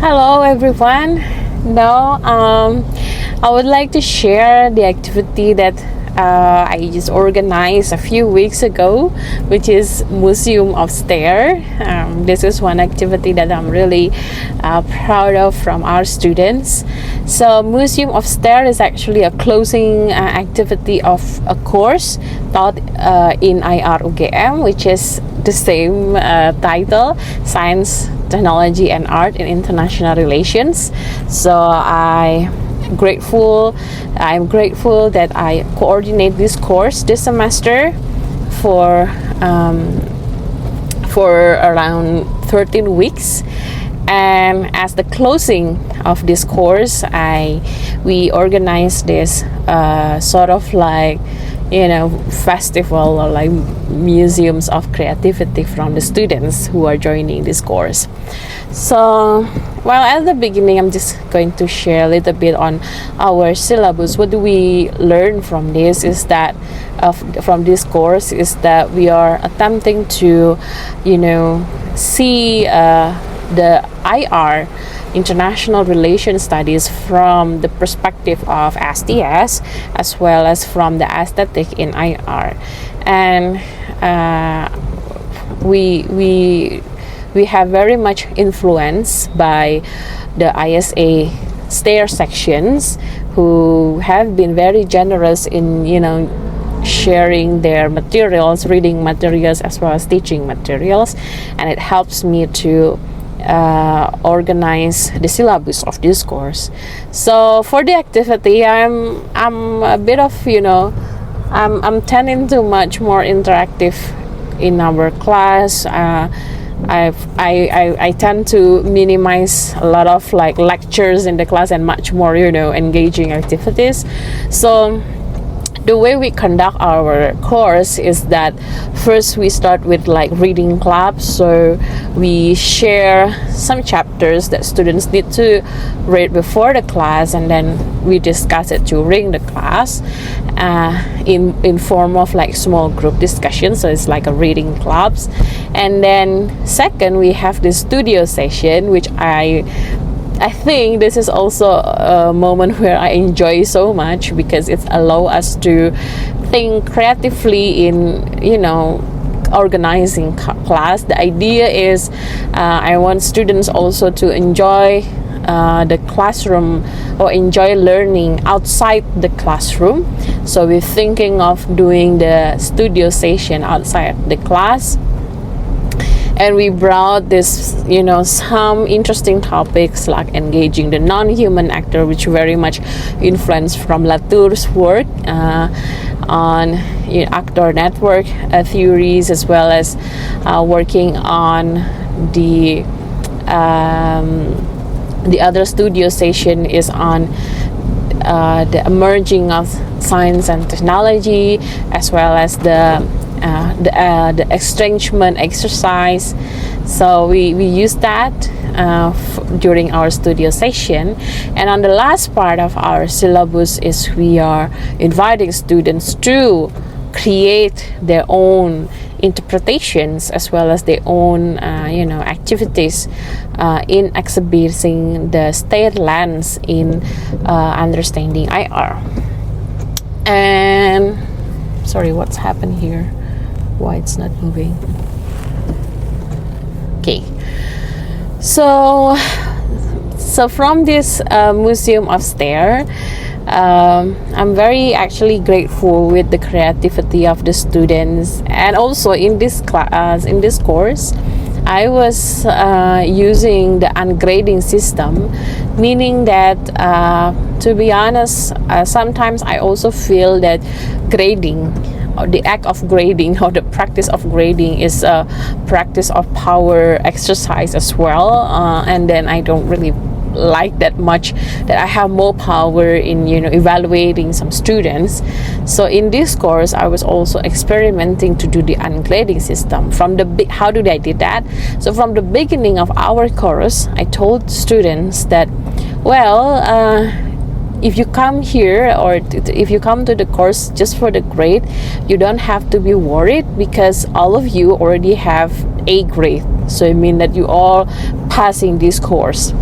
Hello, everyone. Now, I would like to share the activity that I just organized a few weeks ago, which is Museum of STAIR. This is one activity that I'm really proud of from our students. So, Museum of STAIR is actually a closing activity of a course taught in IR UGM, which is the same title, Science, Technology and Art in International Relations. So I'm grateful that I coordinate this course this semester for around 13 weeks. And as the closing of this course, we organize this sort of like festival or like museums of creativity from the students who are joining this course. So, well, at the beginning, I'm just going to share a little bit on our syllabus. What do we learn from this? Is that from this course is that we are attempting to, see the IR, International Relations Studies, from the perspective of STS as well as from the aesthetic in IR. And we have very much influence by the ISA STAIR sections, who have been very generous in sharing their materials, reading materials as well as teaching materials, and it helps me to organize the syllabus of this course. So for the activity, I'm a bit of I'm tending to much more interactive in our class. I tend to minimize a lot of like lectures in the class and much more engaging activities. So the way we conduct our course is that first we start with like reading clubs. So we share some chapters that students need to read before the class, and then we discuss it during the class in form of like small group discussion. So it's like a reading clubs. And then second, we have the studio session, which I think this is also a moment where I enjoy so much, because it allows us to think creatively in organizing class. The idea is I want students also to enjoy the classroom or enjoy learning outside the classroom. So we're thinking of doing the studio session outside the class. And we brought this, some interesting topics like engaging the non-human actor, which very much influenced from Latour's work on actor network theories, as well as working on the other studio session is on the emerging of science and technology, as well as the estrangement exercise. So we use that during our studio session. And on the last part of our syllabus is we are inviting students to create their own interpretations as well as their own activities in exhibiting the STAIR lens in understanding IR. And sorry, what's happened here? Why it's not moving? Okay, so from this Museum of STAIR, I'm very actually grateful with the creativity of the students. And also in this class, in this course, I was using the ungrading system, meaning that to be honest, sometimes I also feel that grading, or the act of grading, or the practice of grading, is a practice of power exercise as well, and then I don't really like that much that I have more power in evaluating some students. So in this course, I was also experimenting to do the ungrading system. How did I do that? So from the beginning of our course, I told students that, if you come here, or if you come to the course just for the grade, you don't have to be worried, because all of you already have A grade. So it means that you all passing this course.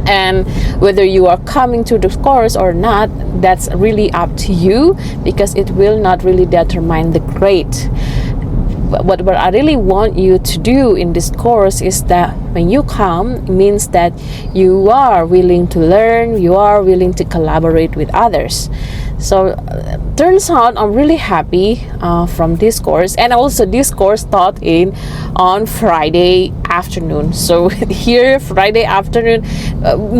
And whether you are coming to the course or not, that's really up to you, because it will not really determine the grade. But what I really want you to do in this course is that when you come, it means that you are willing to learn, you are willing to collaborate with others. So turns out I'm really happy from this course. And also this course taught on Friday afternoon. So here Friday afternoon,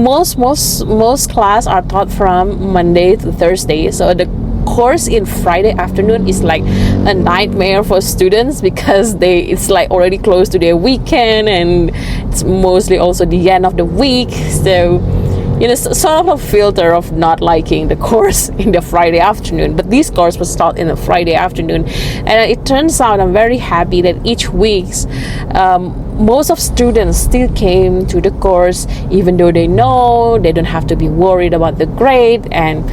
most class are taught from Monday to Thursday. So the course in Friday afternoon is like a nightmare for students, because it's like already close to their weekend, and it's mostly also the end of the week. So sort of a filter of not liking the course in the Friday afternoon. But this course was taught in the Friday afternoon, and it turns out I'm very happy that each week's most of students still came to the course, even though they know they don't have to be worried about the grade, and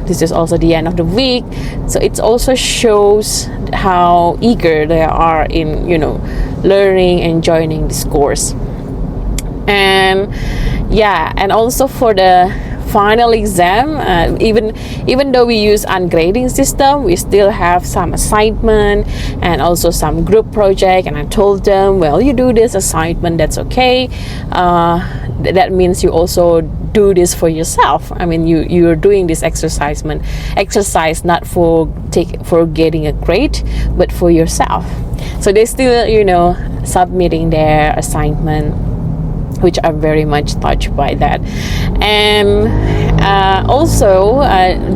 this is also the end of the week. So it also shows how eager they are in learning and joining this course. And and also for the final exam, even though we use ungrading system, we still have some assignment and also some group project. And I told them, well, you do this assignment, that's okay. That means you also do this for yourself. I mean, you're doing this exercise not for getting a grade, but for yourself. So they still submitting their assignment, which I'm very much touched by that. And also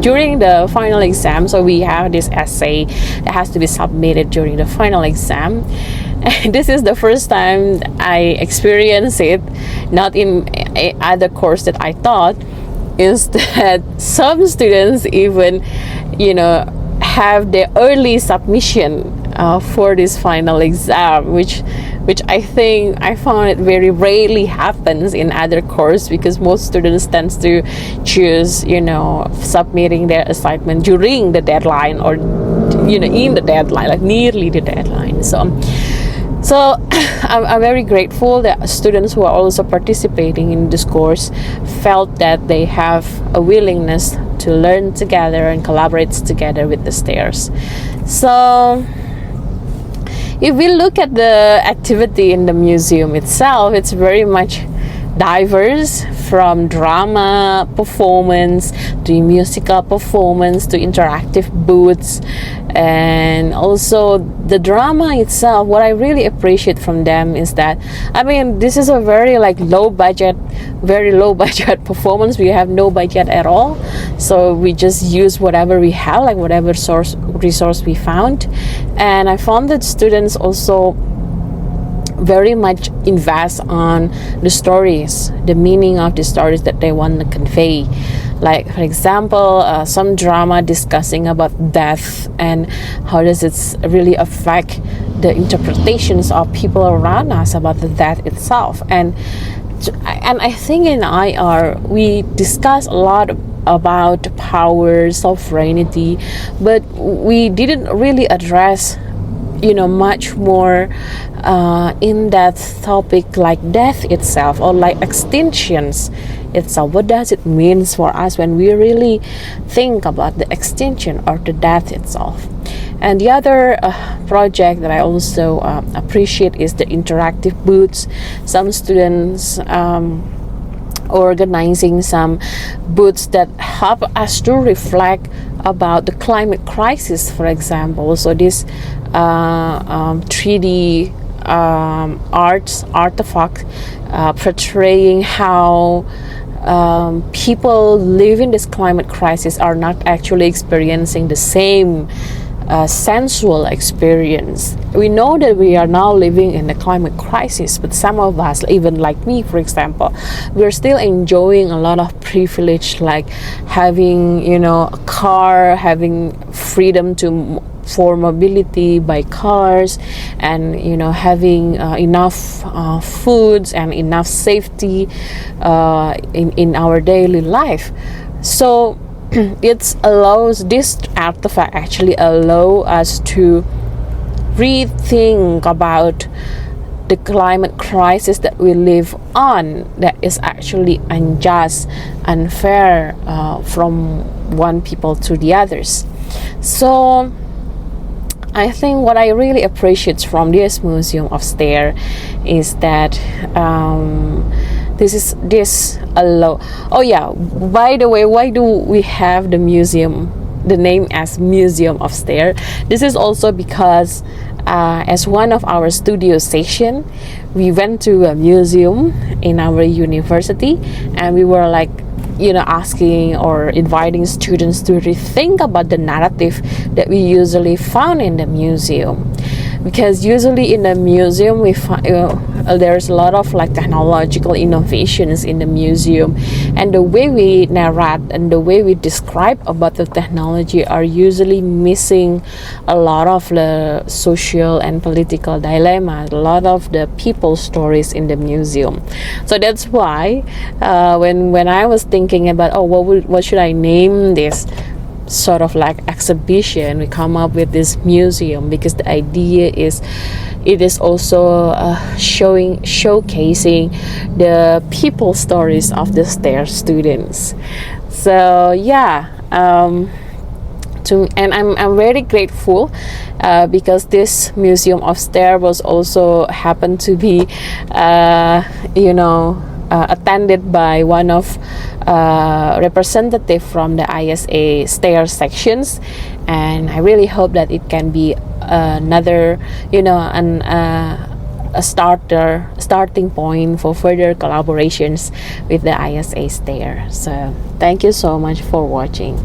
during the final exam, so we have this essay that has to be submitted during the final exam. And this is the first time I experience it, not in other course that I taught, is that some students even have their early submission for this final exam, which I think I found it very rarely happens in other course, because most students tend to choose submitting their assignment during the deadline, or in the deadline, like nearly the deadline. So I'm very grateful that students who are also participating in this course felt that they have a willingness to learn together and collaborate together with the STAIRs. So if we look at the activity in the museum itself, it's very much diverse, from drama performance to musical performance to interactive booths. And also the drama itself, what I really appreciate from them is that, I mean, this is a very low budget performance. We have no budget at all, so we just use whatever we have, whatever resource we found. And I found that students also very much invest on the stories, the meaning of the stories that they want to convey. Like, for example, some drama discussing about death and how does it really affect the interpretations of people around us about the death itself. And I think in IR we discuss a lot about power, sovereignty, but we didn't really address much more in-depth topic like death itself, or like extinctions itself. What does it mean for us when we really think about the extinction or the death itself? And the other project that I also appreciate is the interactive booths. Some students organizing some booths that help us to reflect about the climate crisis, for example. So this 3D artifact portraying how people living this climate crisis are not actually experiencing the same sensual experience. We know that we are now living in the climate crisis, but some of us, even like me for example, we're still enjoying a lot of privilege, like having a car, having freedom for mobility by cars, and having enough foods and enough safety in our daily life. So this artifact actually allow us to rethink about the climate crisis that we live on that is actually unjust, unfair from one people to the others. So I think what I really appreciate from this Museum of STAIR is that this allow. Oh yeah, by the way, why do we have the name as Museum of STAIR? This is also because as one of our studio session, we went to a museum in our university, and we were like, asking or inviting students to rethink about the narrative that we usually found in the museum. Because usually in the museum we find there's a lot of like technological innovations in the museum, and the way we narrate and the way we describe about the technology are usually missing a lot of the social and political dilemma, a lot of the people stories in the museum. So that's why when I was thinking about what should I name this sort of like exhibition, we come up with this museum, because the idea is it is also showcasing the people stories of the STAIR students. So yeah, and I'm very grateful because this Museum of STAIR was also happened to be attended by one of representative from the ISA STAIR sections, and I really hope that it can be another a starting point for further collaborations with the ISA STAIR. So thank you so much for watching.